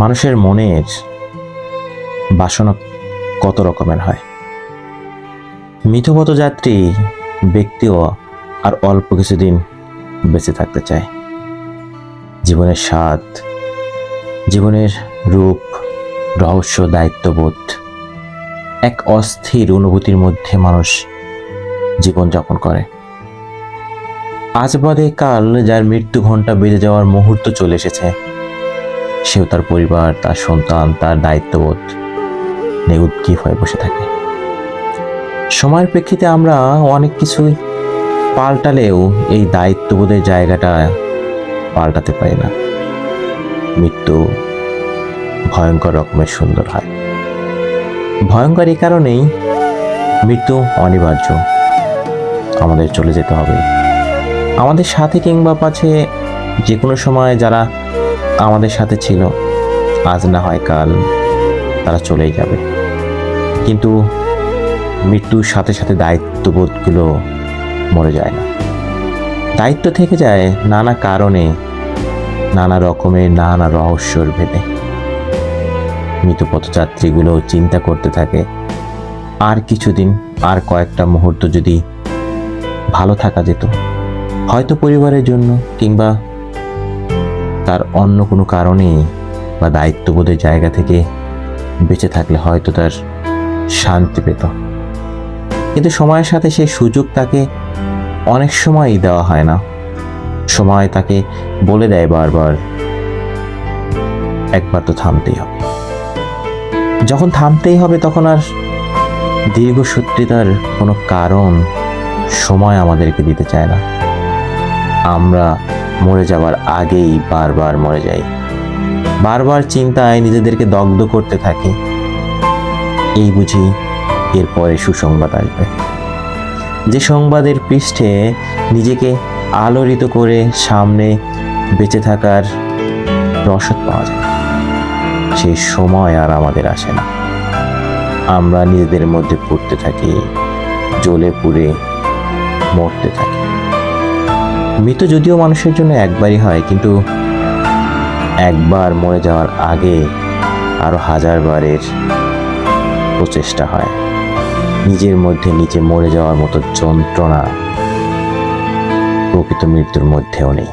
মানুষের মনের বাসনা কত রকমের হয়। মিথপথযাত্রী ব্যক্তিও আর অল্প কিছুদিন বেঁচে থাকতে চায়। জীবনের স্বাদ, জীবনের রূপ, রহস্য, দায়িত্ববোধ, এক অস্থির অনুভূতির মধ্যে মানুষ জীবনযাপন করে। আজ বাদে কাল যার মৃত্যু ঘণ্টা বেজে যাওয়ার মুহূর্ত চলে এসেছে, সেও তার পরিবার, তার সন্তান, তার দায়িত্ববোধ নিয়ে উদ্গ্রীব হয়ে বসে থাকে। সময়ের প্রেক্ষিতে আমরা অনেক কিছুই পাল্টালেও এই দায়িত্ববোধের জায়গাটা পাল্টাতে পারি না। মৃত্যু ভয়ঙ্কর রকমের সুন্দর হয়। ভয়ঙ্কর এই কারণেই, মৃত্যু অনিবার্য, আমাদের চলে যেতে হবে। আমাদের সাথে কিংবা পাছে যে কোনো সময় যারা আমাদের সাথে ছিল, আজ না হয় কাল তারা চলেই যাবে। কিন্তু মৃত্যুর সাথে সাথে দায়িত্ববোধগুলো মরে যায় না। দায়িত্ব থেকে যায় নানা কারণে, নানা রকমের, নানা রহস্যর ভেদে। মৃত পথযাত্রীগুলো চিন্তা করতে থাকে, আর কিছুদিন, আর কয়েকটা মুহূর্ত যদি ভালো থাকা যেত, হয়তো পরিবারের জন্য কিংবা তার অন্য কোনো কারণে বা দায়িত্ববোধের জায়গা থেকে বেঁচে থাকলে হয়তো তার শান্তি পেত। কিন্তু সময়ের সাথে সেই সুযোগ তাকে অনেক সময়ই দেওয়া হয় না। সময় তাকে বলে দেয় বারবার, একবার তো থামতেই হবে। যখন থামতেই হবে তখন আর দীর্ঘসূত্রিতার কোনো কারণ সময় আমাদেরকে দিতে চায় না। আমরা মরে যাওয়ার আগেই বারবার মরে যাই, বারবার চিন্তায় নিজেদেরকে দগ্ধ করতে থাকি। এই বুঝি এরপরে সুসংবাদ আসবে, যে সংবাদের পৃষ্ঠে নিজেকে আলোড়িত করে সামনে বেঁচে থাকার রসদ পাওয়া যায়। সেই সময় আর আমাদের আসে না। আমরা নিজেদের মধ্যে পড়তে থাকি, জ্বলে পুড়ে মরতে থাকি। মৃত্যু যদিও মানুষের জন্য একবারই হয়, কিন্তু একবার মরে যাওয়ার আগে আরো হাজারবারের প্রচেষ্টা হয়। নিজের মধ্যে নিজে মরে যাওয়ার মতো যন্ত্রণা প্রকৃত মৃত্যুর মধ্যেও নেই।